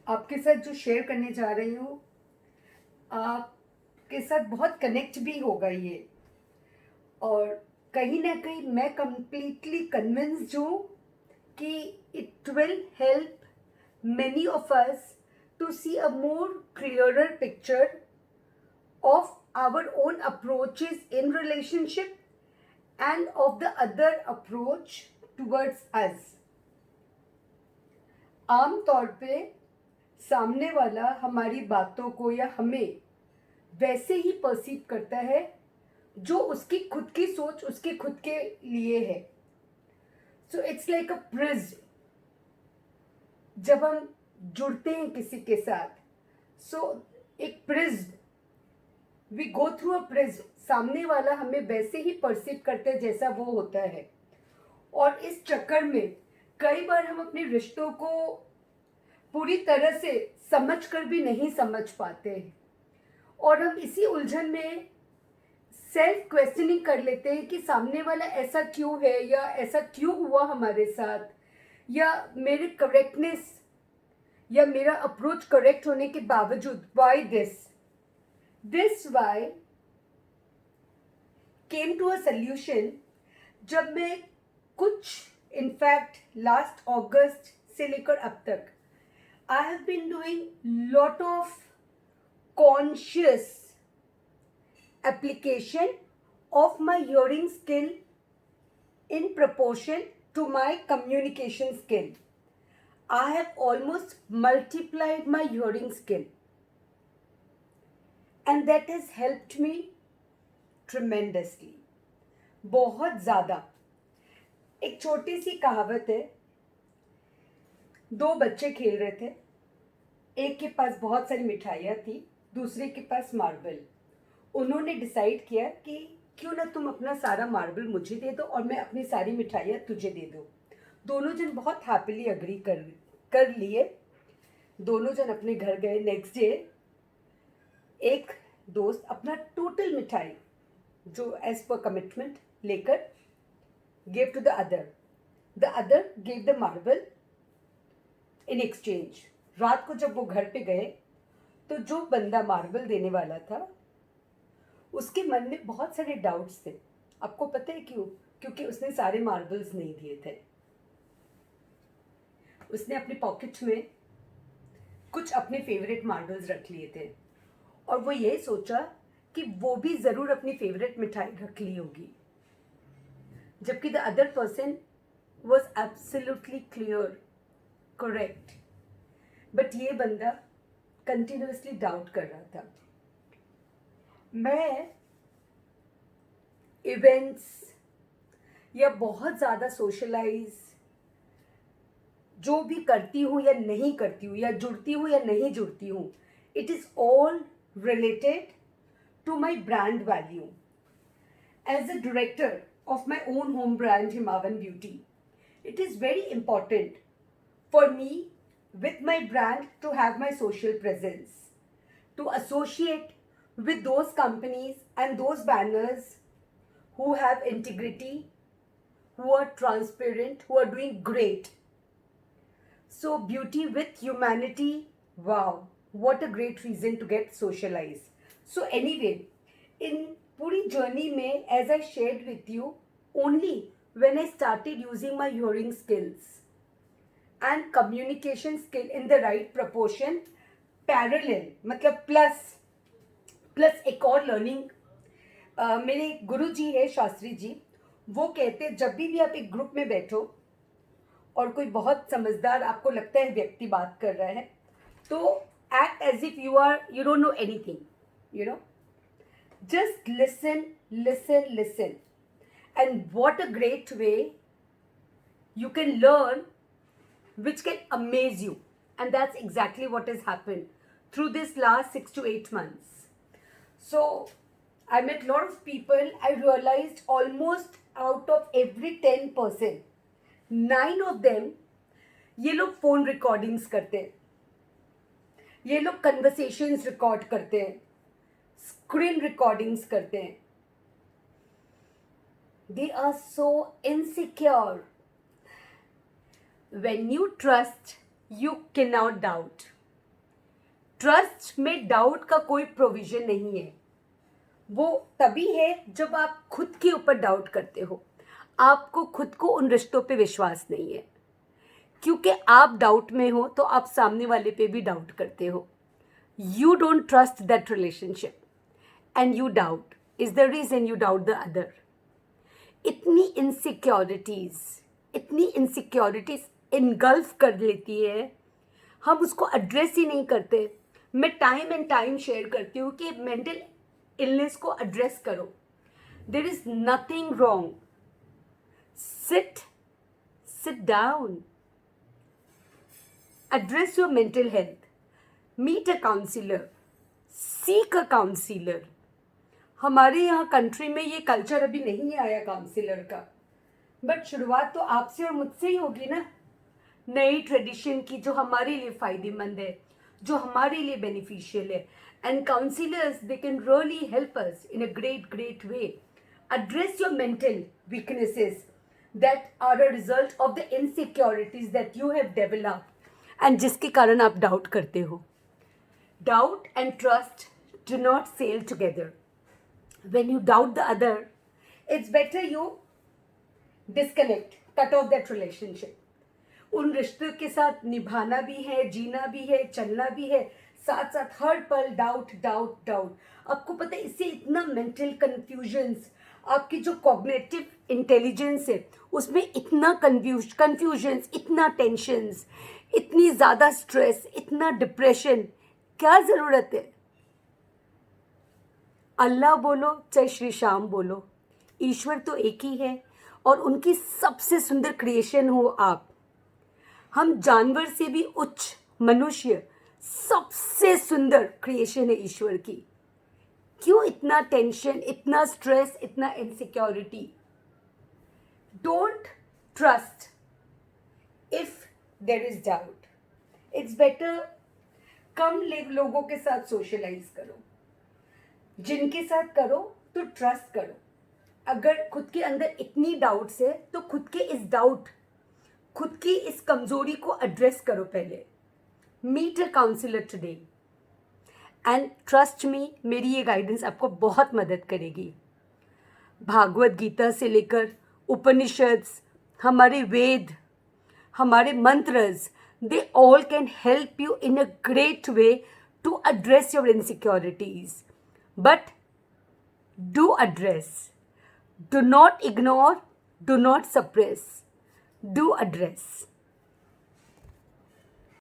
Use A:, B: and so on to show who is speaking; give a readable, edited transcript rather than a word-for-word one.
A: आपके साथ जो शेयर करने जा रही हूँ, आपके साथ बहुत कनेक्ट भी होगा ये। और कहीं ना कहीं मैं कंप्लीटली कन्विंस्ड हूँ कि it will help many of us to see a more clearer picture of our own approaches in relationship and of the other approach towards us. आम तौर पे सामने वाला हमारी बातों को या हमें वैसे ही परसीव करता है जो उसकी खुद की सोच उसके खुद के लिए है। So it's like a prism. जब हम जुड़ते हैं किसी के साथ, एक prism, we go through a prism. सामने वाला हमें वैसे ही परसीव करते हैं जैसा वो होता है। और इस चक्कर में कई बार हम अपने रिश्तों को पूरी तरह से समझ कर भी नहीं समझ पाते हैं, और हम इसी उलझन में सेल्फ क्वेश्चनिंग कर लेते हैं कि सामने वाला ऐसा क्यों है या ऐसा क्यों हुआ हमारे साथ, या मेरे करेक्टनेस या मेरा अप्रोच करेक्ट होने के बावजूद why this why came to a solution. जब मैं कुछ इनफैक्ट लास्ट अगस्त से लेकर अब तक I have been doing lot of conscious application of my hearing skill in proportion to my communication skill. I have almost multiplied my hearing skill, and that has helped me tremendously. बहुत ज़्यादा। एक छोटी सी कहावत है, दो बच्चे खेल रहे थे, एक के पास बहुत सारी मिठाइयाँ थी, दूसरे के पास मार्बल। उन्होंने डिसाइड किया कि क्यों ना तुम अपना सारा मार्बल मुझे दे दो और मैं अपनी सारी मिठाइयाँ तुझे दे दूँ। दोनों जन बहुत हैप्पीली अग्री कर लिए। दोनों जन अपने घर गए। नेक्स्ट डे एक दोस्त अपना टोटल मिठाई जो एज पर कमिटमेंट लेकर give to the other give the marble in exchange. रात को जब वो घर पे गए तो जो बंदा मार्बल देने वाला था उसके मन में बहुत सारे डाउट्स थे। आपको पता है क्यों? क्योंकि उसने सारे मार्बल्स नहीं दिए थे। उसने अपनी पॉकेट में कुछ अपने फेवरेट मार्बल्स रख लिए थे, और वो ये सोचा कि वो भी ज़रूर अपनी फेवरेट मिठाई रख ली होगी, जबकि the other person was absolutely clear, correct. But ये बंदा कंटिन्यूसली डाउट कर रहा था। मैं इवेंट्स या बहुत ज़्यादा सोशलाइज जो भी करती हूँ या नहीं करती हूँ, या जुड़ती हूँ या नहीं जुड़ती हूँ, it is all related to my brand value. As a director of my own home brand Himavan Beauty, it is very important for me with my brand to have my social presence, to associate with those companies and those banners who have integrity, who are transparent, who are doing great. So beauty with humanity, wow, what a great reason to get socialized. So anyway, in पूरी journey में, as I shared with you, only when I started using my hearing skills and communication skill in the right proportion, parallel मतलब plus एक और learning. मेरे गुरु जी है शास्त्री जी, वो कहते हैं जब भी आप एक ग्रुप में बैठो और कोई बहुत समझदार आपको लगता है व्यक्ति बात कर रहा है, तो act as if you don't know anything, you know, just listen, and what a great way you can learn, which can amaze you. And that's exactly what has happened through this last 6 to 8 months. So I met a lot of people. I realized almost out of every 10%, 9 of them, ये लोग phone recordings करते हैं, ये लोग conversations record करते हैं, screen recordings करते हैं। They are so insecure. When you trust, you cannot doubt. Trust में डाउट का कोई प्रोविजन नहीं है। वो तभी है जब आप खुद के ऊपर डाउट करते हो, आपको खुद को उन रिश्तों पे विश्वास नहीं है, क्योंकि आप डाउट में हो तो आप सामने वाले पे भी डाउट करते हो। You don't trust that relationship and you doubt is the reason you doubt the other. इतनी इनसिक्योरिटीज इनगल्फ कर लेती है, हम उसको एड्रेस ही नहीं करते। मैं टाइम एंड टाइम शेयर करती हूँ कि मेंटल इलनेस को एड्रेस करो। There is nothing wrong. Sit down, address your mental health, meet a counselor, seek a counselor। हमारे यहाँ कंट्री में ये कल्चर अभी नहीं आया काउंसिलर का, बट शुरुआत तो आपसे और मुझसे ही होगी ना, नई ट्रेडिशन की जो हमारे लिए फ़ायदेमंद है, जो हमारे लिए बेनिफिशियल है। And counsellors they can really help us in a great way. Address your mental weaknesses that are a result of the insecurities that you have developed and जिसके कारण आप डाउट करते हो। Doubt and trust do not sail together. When you doubt the other, it's better you disconnect, cut off that relationship. उन रिश्तों के साथ निभाना भी है, जीना भी है, चलना भी है, साथ साथ हर पल डाउट डाउट डाउट। आपको पता है इससे इतना मेंटल कन्फ्यूजन्स, आपकी जो कॉग्निटिव इंटेलिजेंस है उसमें इतना कन्फ्यूजन्स, इतना टेंशन्स, इतनी ज़्यादा स्ट्रेस, इतना डिप्रेशन, क्या ज़रूरत है? अल्लाह बोलो चाहे श्री श्याम बोलो, ईश्वर तो एक ही है और उनकी सबसे सुंदर क्रिएशन हो आप। हम जानवर से भी उच्च मनुष्य, सबसे सुंदर क्रिएशन है ईश्वर की। क्यों इतना टेंशन, इतना स्ट्रेस, इतना insecurity? Don't trust if there is doubt. It's better कम लोगों के साथ सोशलाइज करो, जिनके साथ करो तो ट्रस्ट करो। अगर खुद के अंदर इतनी डाउट्स है तो खुद के इस डाउट, खुद की इस कमजोरी को एड्रेस करो पहले। Meet a counsellor today and trust me, मेरी ये गाइडेंस आपको बहुत मदद करेगी। भागवत गीता से लेकर उपनिषद, हमारे वेद, हमारे mantras, they all can help you in a great way to address your insecurities. But do address, do not ignore, do not suppress, do address.